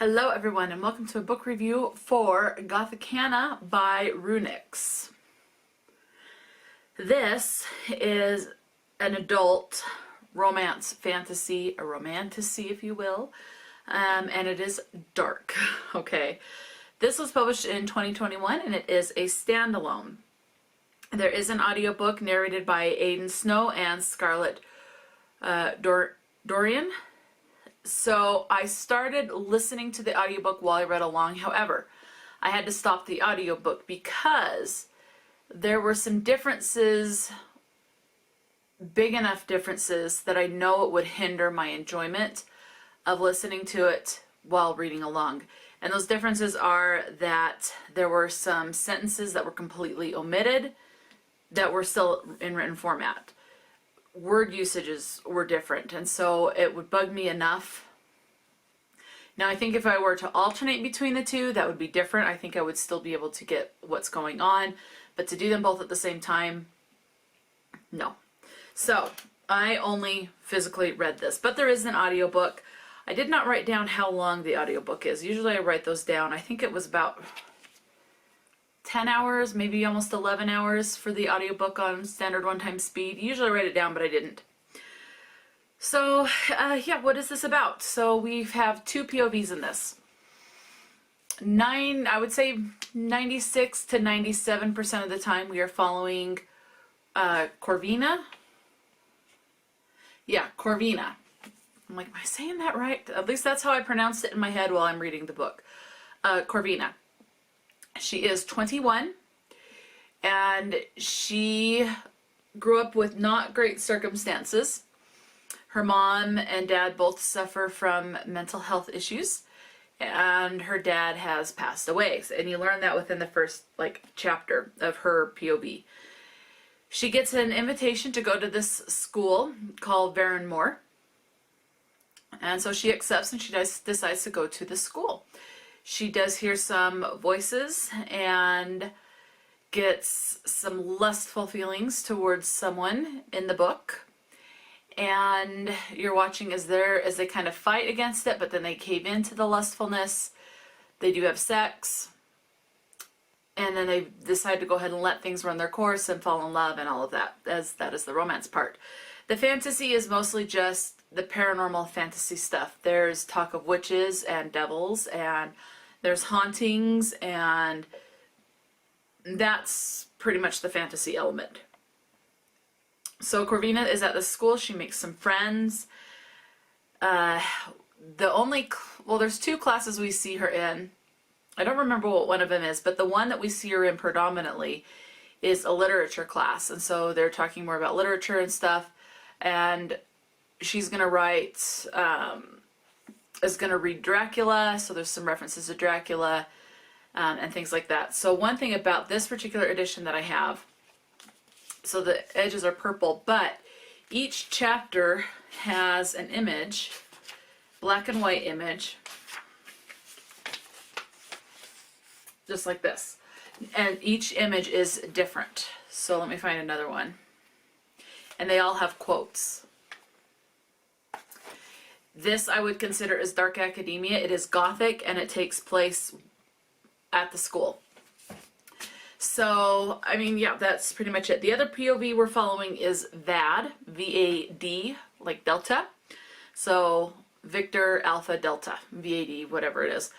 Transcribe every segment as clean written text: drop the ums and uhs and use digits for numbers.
Hello everyone and welcome to a book review for Gothicana by Runix. This is an adult romance fantasy, a romantasy if you will, and it is dark, okay? This was published in 2021 and it is a standalone. There is an audiobook narrated by Aidan Snow and Scarlett Dorian. So I started listening to the audiobook while I read along. However, I had to stop the audiobook because there were some differences, big enough differences that I know it would hinder my enjoyment of listening to it while reading along. And those differences are that there were some sentences that were completely omitted that were still in written format. Word usages were different, and so it would bug me enough. Now I think if I were to alternate between the two, that would be different. I think I would still be able to get what's going on, but to do them both at the same time, no. So I only physically read this, but there is an audiobook. I did not write down how long the audiobook is. Usually I write those down. I think it was about 10 hours, maybe almost 11 hours for the audiobook on standard one-time speed. Usually I write it down, but I didn't. So, yeah, what is this about? So we have two POVs in this. I would say 96 to 97% of the time we are following Corvina. Yeah, Corvina. I'm like, am I saying that right? At least that's how I pronounced it in my head while I'm reading the book. Corvina. She is 21 and she grew up with not great circumstances. Her mom and dad both suffer from mental health issues and her dad has passed away. And you learn that within the first chapter of her POV. She gets an invitation to go to this school called Varanmore. And so she accepts and she decides to go to the school. She does hear some voices and gets some lustful feelings towards someone in the book. And you're watching as they kind of fight against it, but then they cave into the lustfulness. They do have sex. And then they decide to go ahead and let things run their course and fall in love and all of that. That is the romance part. The fantasy is mostly just the paranormal fantasy stuff. There's talk of witches and devils and there's hauntings, and that's pretty much the fantasy element. So Corvina is at the school. She makes some friends. There's two classes we see her in. I don't remember what one of them is, but the one that we see her in predominantly is a literature class. And so they're talking more about literature and stuff. And she's going to write... is going to read Dracula, so there's some references to Dracula and things like that. So one thing about this particular edition that I have, so the edges are purple, but each chapter has an image, black and white image, just like this. And each image is different. So let me find another one. And they all have quotes. This I would consider as dark academia. It is gothic and it takes place at the school. So, I mean, yeah, that's pretty much it. The other POV we're following is VAD, V-A-D, like Delta. So, Victor, Alpha, Delta, V-A-D, whatever it is.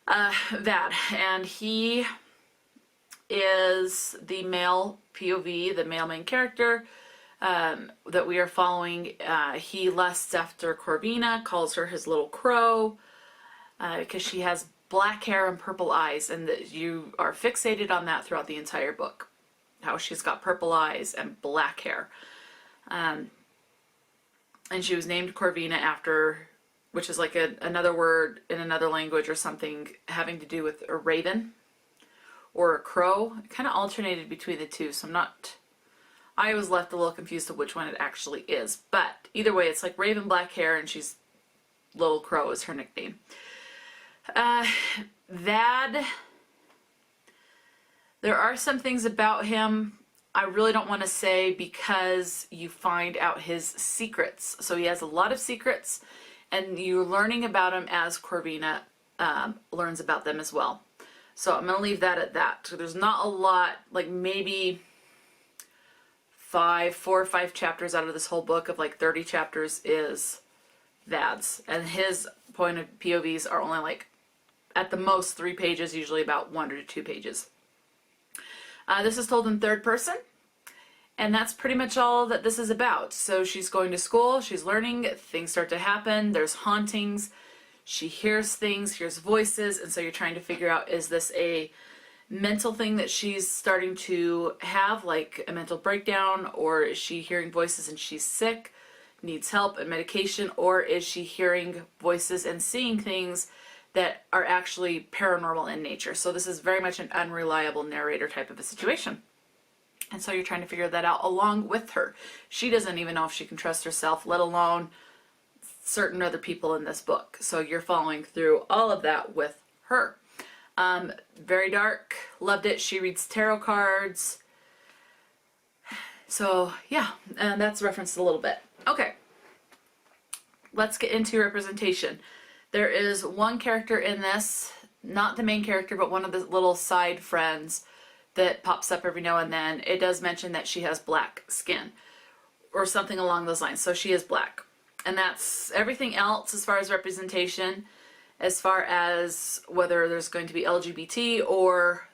VAD, and he is the male POV, the male main character. That we are following. He lusts after Corvina, calls her his little crow, because she has black hair and purple eyes, and you are fixated on that throughout the entire book. How she's got purple eyes and black hair. And she was named Corvina after, which is like another word in another language or something having to do with a raven or a crow. It kind of alternated between the two, so I was left a little confused of which one it actually is. But either way, it's like raven black hair and she's Little Crow is her nickname. Vad, there are some things about him I really don't want to say because you find out his secrets. So he has a lot of secrets and you're learning about them as Corvina learns about them as well. So I'm going to leave that at that. So there's not a lot, like maybe 4 or 5 chapters out of this whole book of like 30 chapters is Vad's. And his point of POVs are only like, at the most, 3 pages, usually about 1 to 2 pages. This is told in third person. And that's pretty much all that this is about. So she's going to school, she's learning, things start to happen, there's hauntings, she hears things, hears voices, and so you're trying to figure out, is this a mental thing that she's starting to have, like a mental breakdown, or is she hearing voices and she's sick, needs help and medication, or is she hearing voices and seeing things that are actually paranormal in nature? So this is very much an unreliable narrator type of a situation. And so you're trying to figure that out along with her. She doesn't even know if she can trust herself, let alone certain other people in this book. So you're following through all of that with her. Very dark. Loved it. She reads tarot cards. So yeah, and that's referenced a little bit. Okay. Let's get into representation. There is one character in this, not the main character, but one of the little side friends that pops up every now and then. It does mention that she has black skin or something along those lines. So she is black. And that's everything else as far as representation, as far as whether there's going to be LGBT or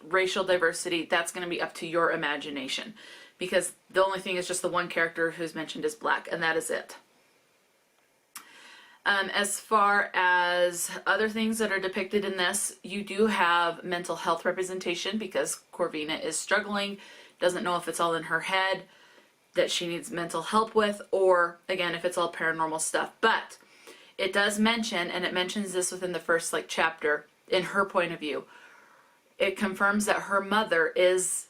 racial diversity, that's going to be up to your imagination. Because the only thing is just the one character who's mentioned is black, and that is it. As far as other things that are depicted in this, you do have mental health representation because Corvina is struggling, doesn't know if it's all in her head that she needs mental help with, or again, if it's all paranormal stuff. But it does mention, and it mentions this within the first chapter, in her point of view, it confirms that her mother has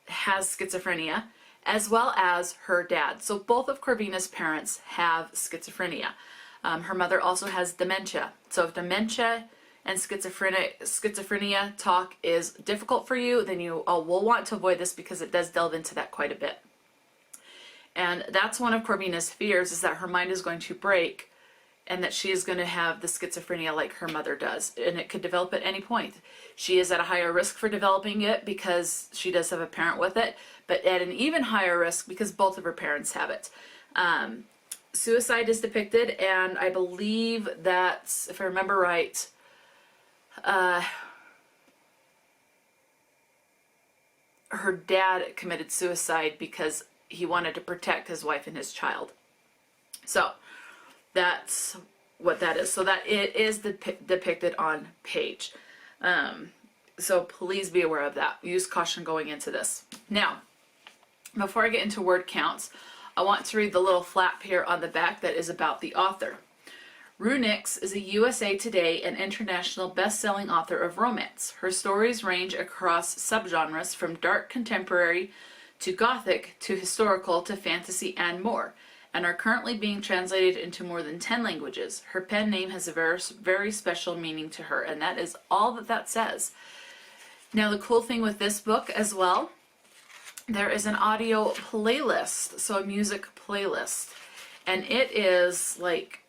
schizophrenia, as well as her dad. So both of Corvina's parents have schizophrenia. Her mother also has dementia. So if dementia and schizophrenia talk is difficult for you, then you will want to avoid this because it does delve into that quite a bit. And that's one of Corvina's fears, is that her mind is going to break and that she is going to have the schizophrenia like her mother does. And it could develop at any point. She is at a higher risk for developing it because she does have a parent with it, but at an even higher risk because both of her parents have it. Suicide is depicted, and I believe that, if I remember right, her dad committed suicide because he wanted to protect his wife and his child. So that's what that is. So that it is depicted on page. So please be aware of that. Use caution going into this. Now, before I get into word counts, I want to read the little flap here on the back that is about the author. Rue Nix is a USA Today and international best-selling author of romance. Her stories range across subgenres from dark contemporary to gothic to historical to fantasy and more, and are currently being translated into more than 10 languages. Her pen name has a very, very special meaning to her, and that is all that says. Now, the cool thing with this book as well, there is an audio playlist, so a music playlist, and it is like,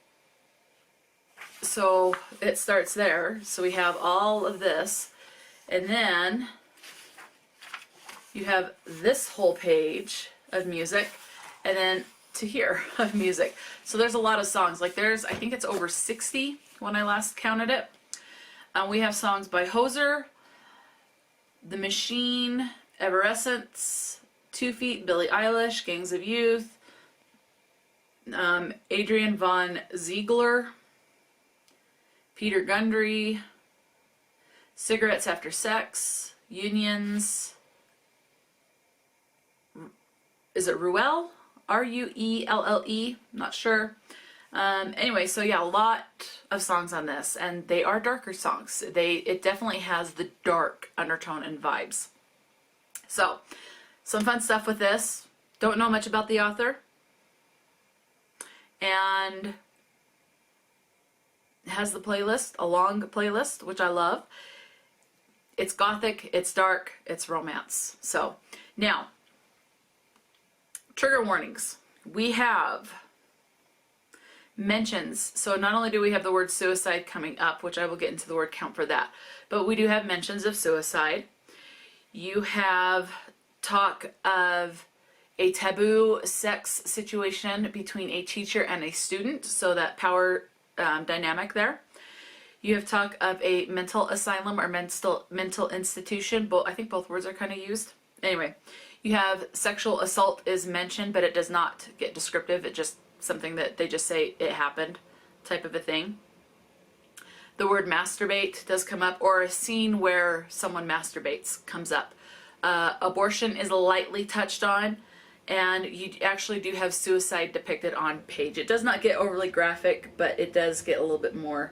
so it starts there, so we have all of this, and then you have this whole page of music, and then to here of music. So there's a lot of songs, like I think it's over 60 when I last counted it. We have songs by Hoser, The Machine, Evanescence, 2 Feet, Billie Eilish, Gangs of Youth, Adrian Von Ziegler, Peter Gundry, Cigarettes After Sex, Unions, is it Ruelle? Ruelle? Not sure. Anyway, so yeah, a lot of songs on this, and they are darker songs. It definitely has the dark undertone and vibes. So, some fun stuff with this. Don't know much about the author. And it has the playlist, a long playlist, which I love. It's gothic, it's dark, it's romance. So, now, trigger warnings. We have mentions. So not only do we have the word suicide coming up, which I will get into the word count for that, but we do have mentions of suicide. You have talk of a taboo sex situation between a teacher and a student, so that power dynamic there. You have talk of a mental asylum or mental institution. I think both words are kind of used. Anyway, you have sexual assault is mentioned, but it does not get descriptive. It's just something that they just say it happened type of a thing. The word masturbate does come up, or a scene where someone masturbates comes up. Abortion is lightly touched on, and you actually do have suicide depicted on page. It does not get overly graphic, but it does get a little bit more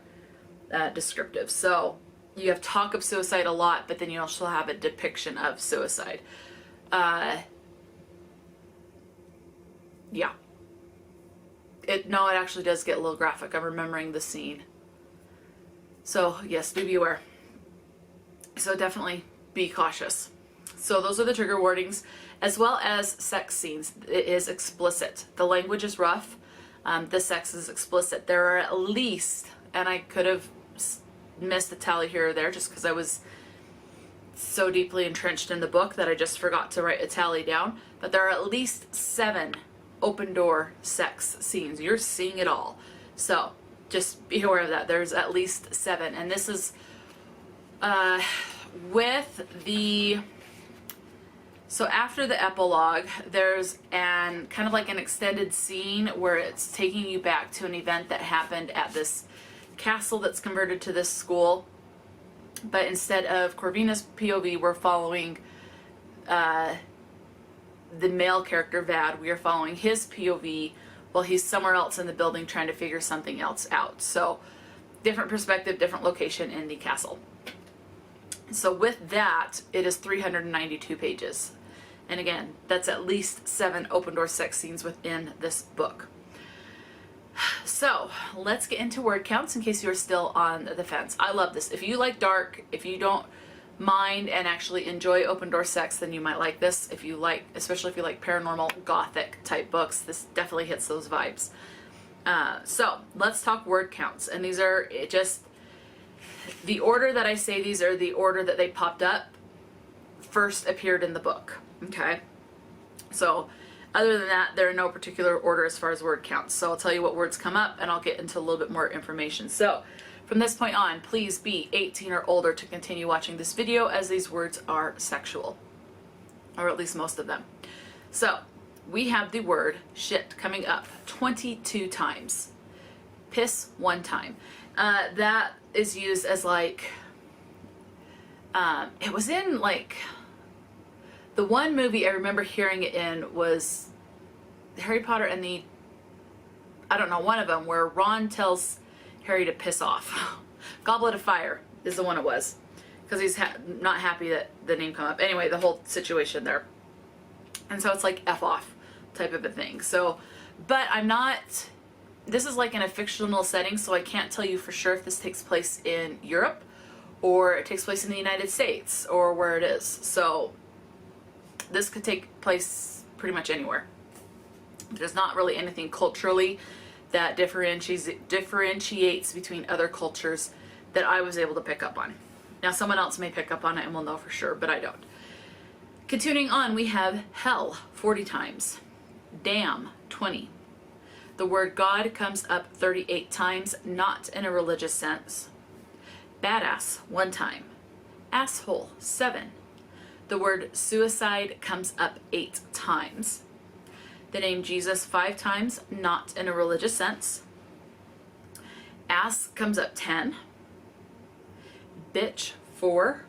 descriptive. So you have talk of suicide a lot, but then you also have a depiction of suicide. Yeah. It actually does get a little graphic. I'm remembering the scene. So yes, do be aware. So definitely be cautious. So those are the trigger warnings, as well as sex scenes. It is explicit. The language is rough. The sex is explicit. There are at least, and I could have missed a tally here or there just because I was so deeply entrenched in the book that I just forgot to write a tally down, but there are at least 7 open door sex scenes. You're seeing it all. So just be aware of that. There's at least 7. And this is with the... So after the epilogue, there's kind of like an extended scene where it's taking you back to an event that happened at this castle that's converted to this school. But instead of Corvina's POV, we're following the male character, Vad. We are following his POV while he's somewhere else in the building trying to figure something else out. So different perspective, different location in the castle. So with that, it is 392 pages. And again, that's at least 7 open door sex scenes within this book. So let's get into word counts in case you're still on the fence. I love this. If you like dark, if you don't mind and actually enjoy open door sex, then you might like this. If you like, especially if you like paranormal, gothic type books, this definitely hits those vibes. So let's talk word counts. And these are just the order that I say these are the order that they popped up first appeared in the book. Okay. So other than that, they're in no particular order as far as word counts. So I'll tell you what words come up and I'll get into a little bit more information. So from this point on, please be 18 or older to continue watching this video, as these words are sexual, or at least most of them. So we have the word shit coming up 22 times. Piss 1 time. That is used as like, it was in like, the one movie I remember hearing it in was Harry Potter and the, I don't know, one of them, where Ron tells Harry to piss off. Goblet of Fire is the one it was, because he's not happy that the name come up. Anyway, the whole situation there. And so it's like F off type of a thing. So, but I'm not, this is like in a fictional setting, so I can't tell you for sure if this takes place in Europe or it takes place in the United States or where it is. So this could take place pretty much anywhere. There's not really anything culturally that differentiates between other cultures that I was able to pick up on. Now someone else may pick up on it and will know for sure, but I don't. Continuing on, we have hell 40 times, damn 20. The word God comes up 38 times, not in a religious sense. Badass 1 time. Asshole 7. The word suicide comes up 8 times. The name Jesus 5 times, not in a religious sense. Ass comes up 10. Bitch 4.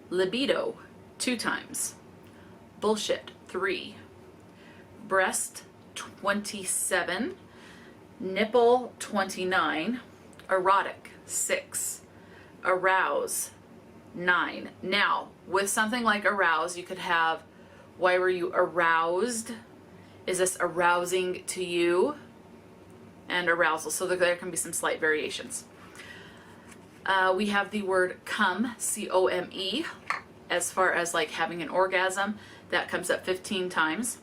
Libido 2 times. Bullshit 3. Breast 27. Nipple 29. Erotic 6. Arouse 9. Now, with something like arouse, you could have, why were you aroused? Is this arousing to you? And arousal. So there can be some slight variations. We have the word come, C-O-M-E, as far as like having an orgasm. That comes up 15 times.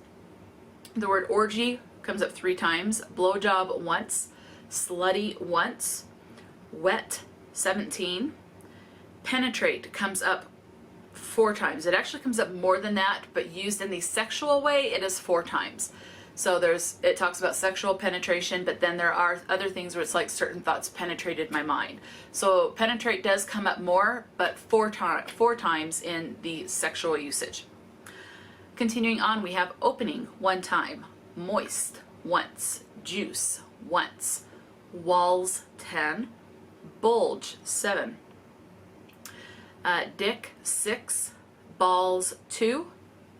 The word orgy comes up 3 times. Blowjob once. Slutty once. Wet 17. Penetrate comes up 4 times. It actually comes up more than that, but used in the sexual way, it is 4 times. So it talks about sexual penetration, but then there are other things where it's like certain thoughts penetrated my mind. So penetrate does come up more, but 4 times in the sexual usage. Continuing on, we have opening 1 time, moist once, juice once, walls 10, bulge 7, dick 6, balls 2,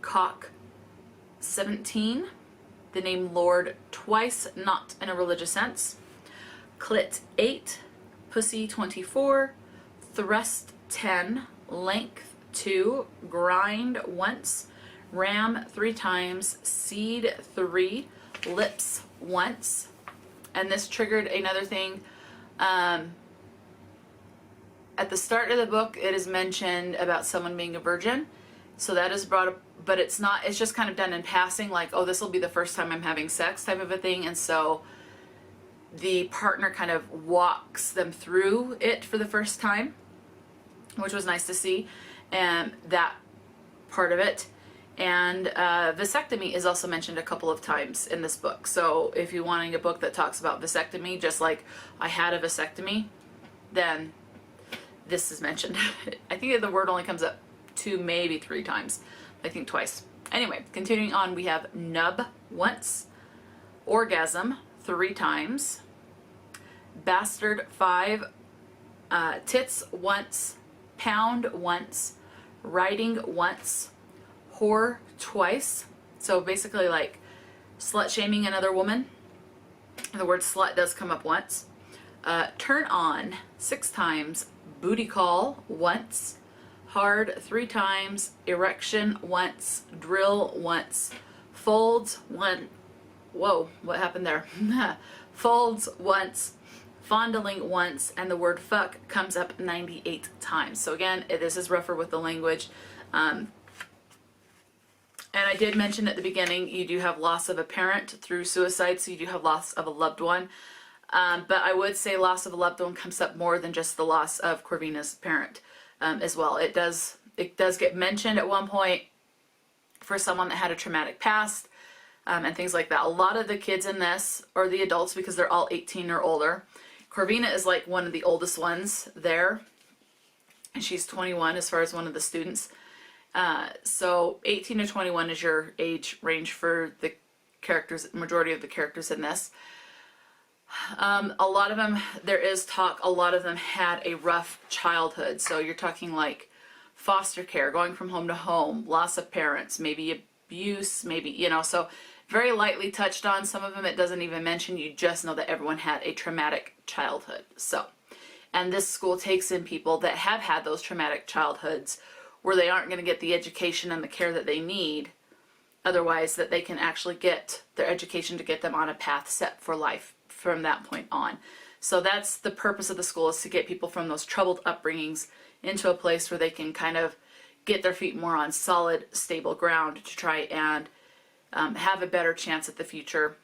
cock 17, the name Lord twice, not in a religious sense, clit 8, pussy 24, thrust 10, length 2, grind once, ram 3 times, seed 3, lips once. And this triggered another thing. At the start of the book, it is mentioned about someone being a virgin. So that is brought up, but it's not, it's just kind of done in passing, like, oh, this will be the first time I'm having sex type of a thing. And so the partner kind of walks them through it for the first time, which was nice to see. And that part of it. And vasectomy is also mentioned a couple of times in this book. So if you're wanting a book that talks about vasectomy, just like I had a vasectomy, then this is mentioned. I think the word only comes up 2, maybe 3 times. I think twice. Anyway, continuing on, we have nub once, orgasm 3 times, bastard 5, tits once, pound once, riding once, whore twice. So basically like slut shaming another woman. The word slut does come up once. Turn on 6 times, booty call once, hard 3 times, erection once, drill once, folds 1. Whoa, what happened there? Folds once, fondling once, and the word fuck comes up 98 times. So again, this is rougher with the language. And I did mention at the beginning, you do have loss of a parent through suicide, so you do have loss of a loved one. But I would say loss of a loved one comes up more than just the loss of Corvina's parent as well. It does get mentioned at one point for someone that had a traumatic past and things like that. A lot of the kids in this, or the adults, because they're all 18 or older. Corvina is like one of the oldest ones there, and she's 21 as far as one of the students. So 18 to 21 is your age range for the characters, majority of the characters in this. A lot of them, there is talk, a lot of them had a rough childhood. So you're talking like foster care, going from home to home, loss of parents, maybe abuse, maybe, you know, so very lightly touched on. Some of them it doesn't even mention, you just know that everyone had a traumatic childhood. So, and this school takes in people that have had those traumatic childhoods where they aren't going to get the education and the care that they need otherwise, that they can actually get their education to get them on a path set for life from that point on. So that's the purpose of the school, is to get people from those troubled upbringings into a place where they can kind of get their feet more on solid, stable ground to try and have a better chance at the future,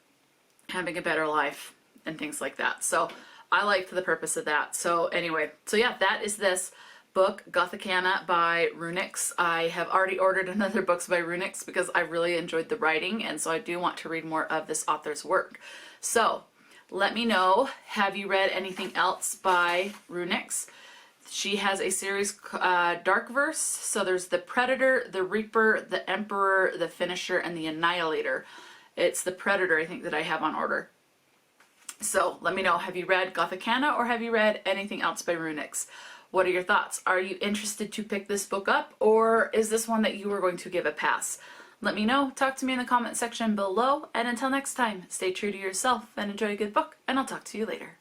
having a better life and things like that. So I liked the purpose of that. So anyway, so yeah, that is this book, Gothicana by Runix. I have already ordered another books by Runix because I really enjoyed the writing, and so I do want to read more of this author's work. So let me know, have you read anything else by Runix? She has a series, Darkverse. So there's the Predator, the Reaper, the Emperor, the Finisher, and the Annihilator. It's the Predator, I think, that I have on order. So let me know, have you read Gothicana or have you read anything else by Runix? What are your thoughts? Are you interested to pick this book up, or is this one that you are going to give a pass? Let me know. Talk to me in the comment section below. And until next time, stay true to yourself and enjoy a good book, and I'll talk to you later.